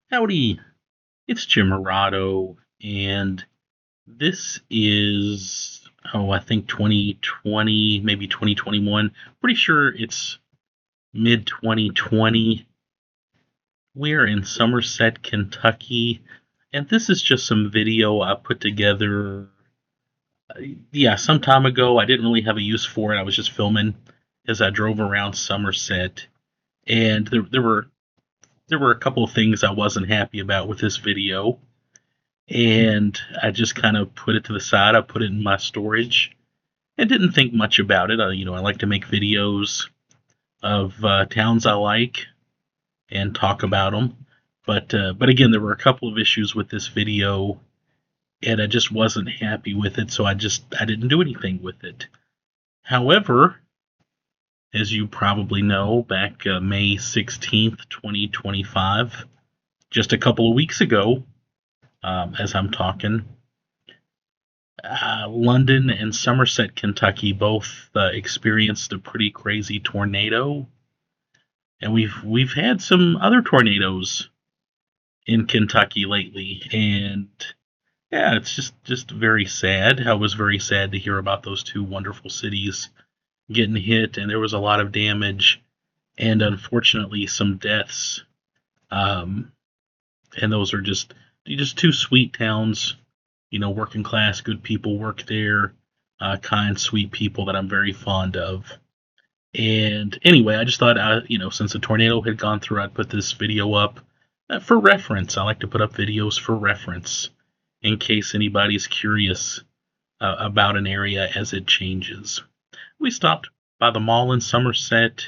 Howdy, it's Jim Morado, and this is, I think 2020, maybe 2021. Pretty sure it's mid 2020. We're in Somerset, Kentucky, and this is just some video I put together, some time ago. I didn't really have a use for it. I was just filming as I drove around Somerset, and there were a couple of things I wasn't happy about with this video. And I just kind of put it to the side. I put it in my storage and didn't think much about it. I like to make videos of towns I like and talk about them. But again, there were a couple of issues with this video, and I just wasn't happy with it, so I didn't do anything with it. However, as you probably know, back May 16th, 2025, just a couple of weeks ago, as I'm talking, London and Somerset, Kentucky, both experienced a pretty crazy tornado, and we've had some other tornadoes in Kentucky lately, and yeah, it's just very sad. I was very sad to hear about those two wonderful cities getting hit, and there was a lot of damage, and unfortunately some deaths. Um, and those are just two sweet towns, working class, good people work there, kind, sweet people that I'm very fond of. And anyway, I just thought, since a tornado had gone through, I'd put this video up for reference. I like to put up videos for reference in case anybody's curious about an area as it changes. We stopped by the mall in Somerset.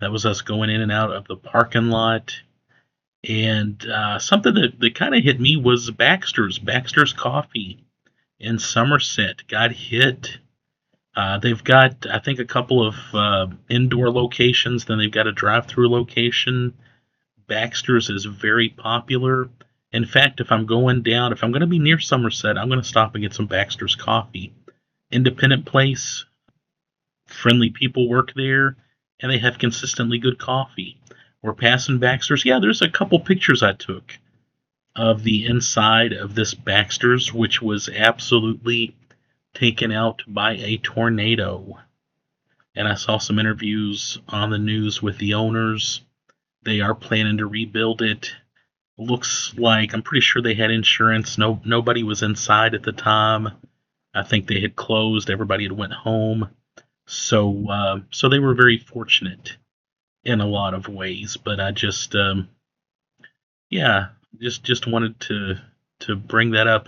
That was us going in and out of the parking lot. And something that kind of hit me was Baxter's Coffee in Somerset got hit. They've got, I think, a couple of indoor locations. Then they've got a drive-through location. Baxter's is very popular. In fact, if I'm going to be near Somerset, I'm going to stop and get some Baxter's Coffee. Independent place, friendly people work there, and they have consistently good coffee. We're passing Baxter's. Yeah, there's a couple pictures I took of the inside of this Baxter's, which was absolutely taken out by a tornado. And I saw some interviews on the news with the owners. They are planning to rebuild it. Looks like, I'm pretty sure they had insurance. Nobody was inside at the time. I think they had closed. Everybody had went home. So they were very fortunate in a lot of ways. But I just wanted to bring that up.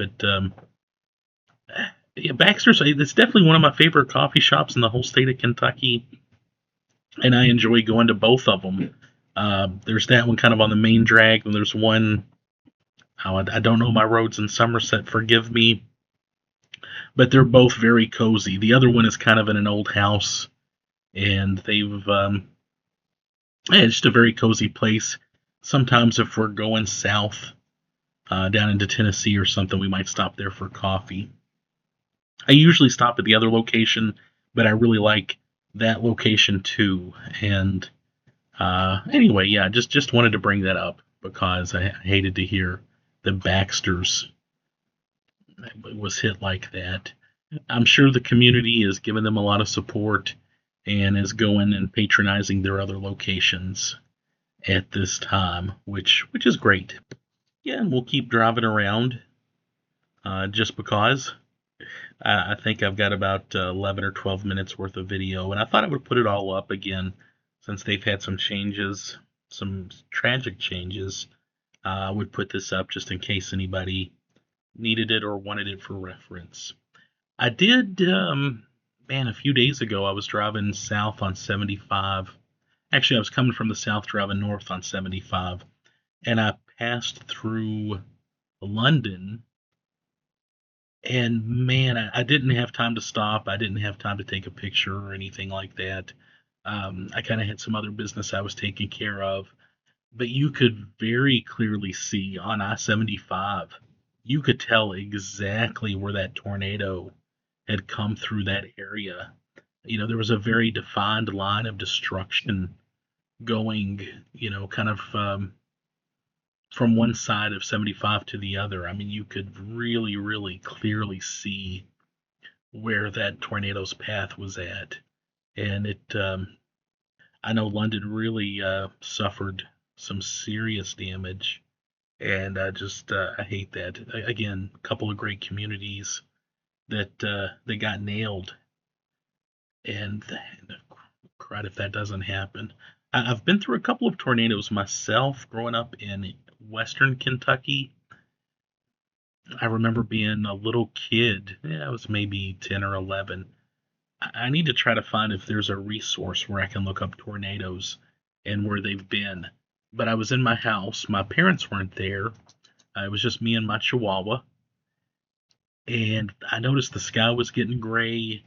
Yeah, Baxter's. It's definitely one of my favorite coffee shops in the whole state of Kentucky, and I enjoy going to both of them. There's that one kind of on the main drag, and there's one. Oh, I don't know my roads in Somerset. Forgive me, but they're both very cozy. The other one is kind of in an old house, and it's just a very cozy place. Sometimes if we're going south, down into Tennessee or something, we might stop there for coffee. I usually stop at the other location, but I really like that location too. And anyway, yeah, just wanted to bring that up because I hated to hear the Baxters was hit like that. I'm sure the community is giving them a lot of support and is going and patronizing their other locations at this time, which is great. Yeah, and we'll keep driving around just because. I think I've got about 11 or 12 minutes worth of video, and I thought I would put it all up again since they've had some changes, some tragic changes. I would put this up just in case anybody needed it or wanted it for reference. I did, a few days ago, I was driving south on 75. Actually, I was coming from the south driving north on 75, and I passed through London. And man, I didn't have time to stop. I didn't have time to take a picture or anything like that. I kind of had some other business I was taking care of. But you could very clearly see on I-75, you could tell exactly where that tornado had come through that area. There was a very defined line of destruction going, kind of from one side of 75 to the other. I mean, you could really, really clearly see where that tornado's path was at. And I know London really suffered some serious damage. And I hate that. Again, a couple of great communities that they got nailed. And crud, if that doesn't happen. I've been through a couple of tornadoes myself growing up in western Kentucky. I remember being a little kid. Yeah, I was maybe 10 or 11. I need to try to find if there's a resource where I can look up tornadoes and where they've been. But I was in my house. My parents weren't there. It was just me and my chihuahua. And I noticed the sky was getting gray.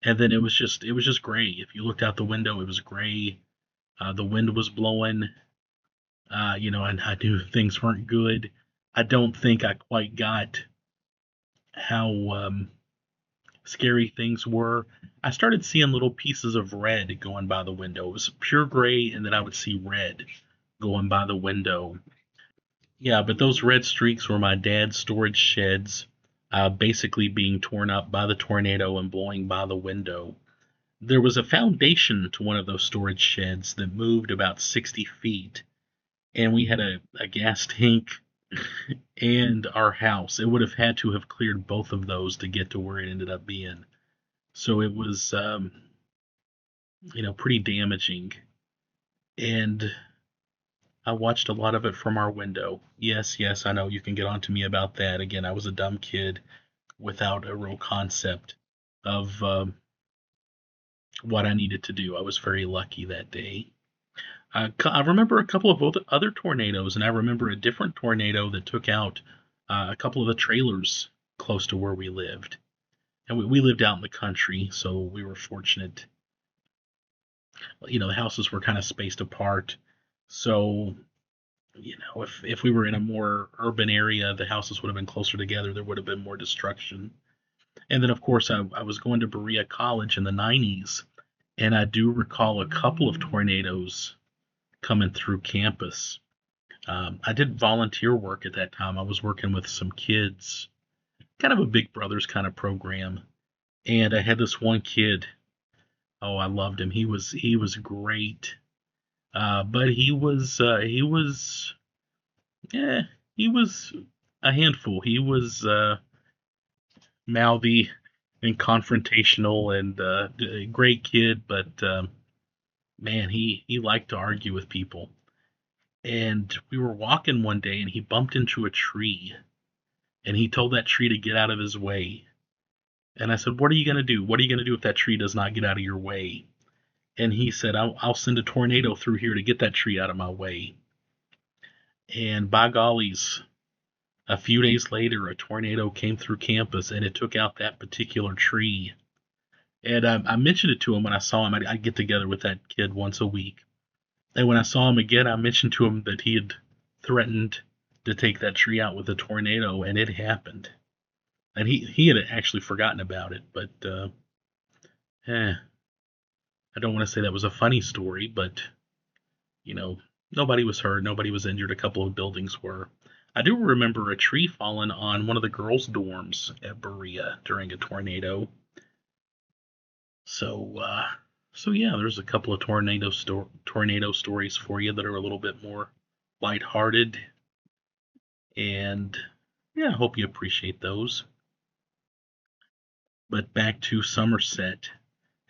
And then it was just gray. If you looked out the window, it was gray. The wind was blowing. And I knew things weren't good. I don't think I quite got how scary things were. I started seeing little pieces of red going by the window. It was pure gray, and then I would see red going by the window. Yeah, but those red streaks were my dad's storage sheds, basically being torn up by the tornado and blowing by the window. There was a foundation to one of those storage sheds that moved about 60 feet, and we had a gas tank and our house. It would have had to have cleared both of those to get to where it ended up being. So it was, pretty damaging. And I watched a lot of it from our window. Yes, yes, I know you can get on to me about that. Again, I was a dumb kid without a real concept of what I needed to do. I was very lucky that day. I remember a couple of other tornadoes, and I remember a different tornado that took out a couple of the trailers close to where we lived. And we lived out in the country, so we were fortunate. The houses were kind of spaced apart. So, if we were in a more urban area, the houses would have been closer together. There would have been more destruction. And then, of course, I was going to Berea College in the 90s, and I do recall a couple of tornadoes coming through campus. I did volunteer work at that time. I was working with some kids, kind of a Big Brothers kind of program. And I had this one kid. Oh, I loved him. He was great. But yeah, he was a handful. He was mouthy and confrontational and a great kid, but man, he liked to argue with people. And we were walking one day and he bumped into a tree and he told that tree to get out of his way. And I said, "What are you going to do? What are you going to do if that tree does not get out of your way?" And he said, I'll send a tornado through here to get that tree out of my way. And by gollies, a few days later, a tornado came through campus and it took out that particular tree. And I mentioned it to him when I saw him. I get together with that kid once a week. And when I saw him again, I mentioned to him that he had threatened to take that tree out with a tornado, and it happened. And he had actually forgotten about it, but eh, I don't want to say that was a funny story, but you know, nobody was hurt, nobody was injured. A couple of buildings were. I do remember a tree falling on one of the girls' dorms at Berea during a tornado. So, yeah, there's a couple of tornado stories for you that are a little bit more lighthearted, and yeah, I hope you appreciate those. But back to Somerset,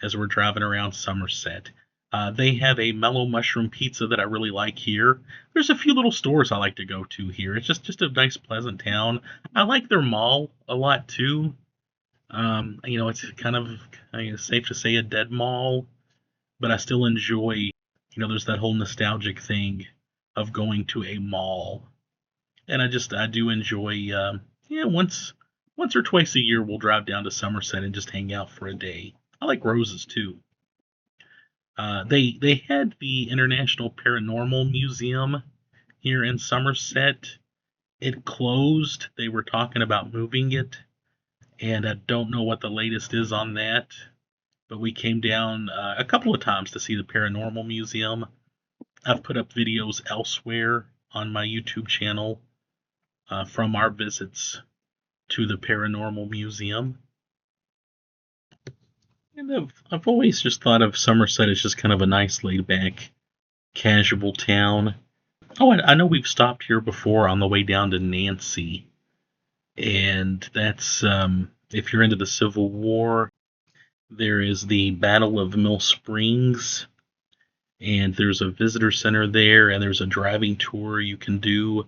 as we're driving around Somerset. They have a mellow mushroom pizza that I really like here. There's a few little stores I like to go to here. It's just a nice, pleasant town. I like their mall a lot too. It's kind of, I guess, safe to say a dead mall, but I still enjoy. There's that whole nostalgic thing of going to a mall, and I do enjoy. Yeah, once or twice a year we'll drive down to Somerset and just hang out for a day. I like roses too. They had the International Paranormal Museum here in Somerset. It closed. They were talking about moving it, and I don't know what the latest is on that. But we came down a couple of times to see the Paranormal Museum. I've put up videos elsewhere on my YouTube channel from our visits to the Paranormal Museum. And I've always just thought of Somerset as just kind of a nice, laid back, casual town. Oh, I know we've stopped here before on the way down to Nancy, and that's if you're into the Civil War, there is the Battle of Mill Springs, and there's a visitor center there, and there's a driving tour you can do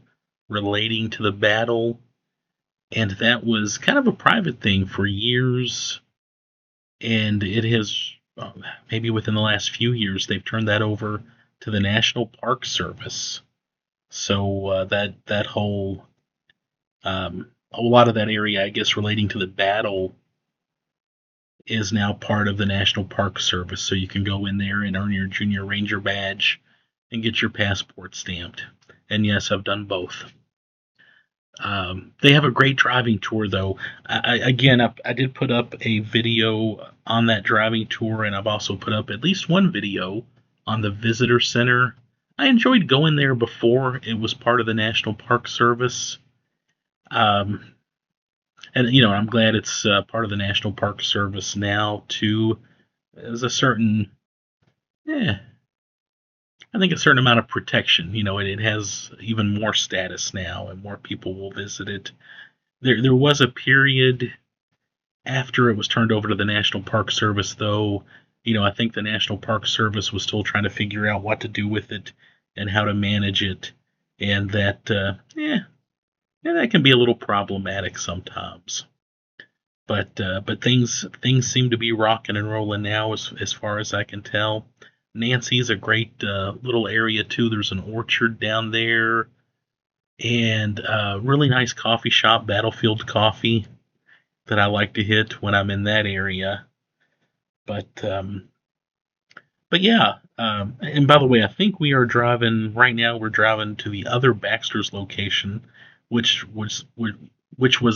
relating to the battle. And that was kind of a private thing for years, and it has maybe within the last few years they've turned that over to the National Park Service. So that whole a lot of that area, I guess, relating to the battle is now part of the National Park Service. So you can go in there and earn your Junior Ranger badge and get your passport stamped. And yes, I've done both. They have a great driving tour, though. I did put up a video on that driving tour, and I've also put up at least one video on the visitor center. I enjoyed going there before it was part of the National Park Service. And I'm glad it's part of the National Park Service now too. There's a certain, I think a certain amount of protection. It has even more status now, and more people will visit it. There was a period after it was turned over to the National Park Service, though. I think the National Park Service was still trying to figure out what to do with it and how to manage it, and that that can be a little problematic sometimes. But things seem to be rocking and rolling now, as far as I can tell. Nancy's a great little area too. There's an orchard down there, and a really nice coffee shop, Battlefield Coffee, that I like to hit when I'm in that area. But yeah. And by the way, I think we are driving right now. We're driving to the other Baxter's location, which was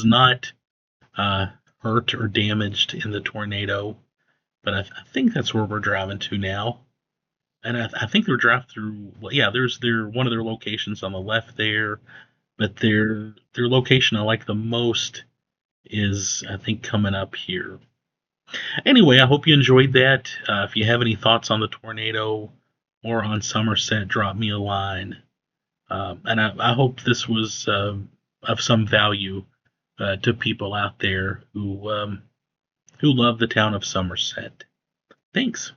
not hurt or damaged in the tornado. But I think that's where we're driving to now. And I think they're drive through. Well, yeah, there's one of their locations on the left there, but their location I like the most is, I think, coming up here. Anyway, I hope you enjoyed that. If you have any thoughts on the tornado or on Somerset, drop me a line. And I hope this was of some value to people out there who love the town of Somerset. Thanks.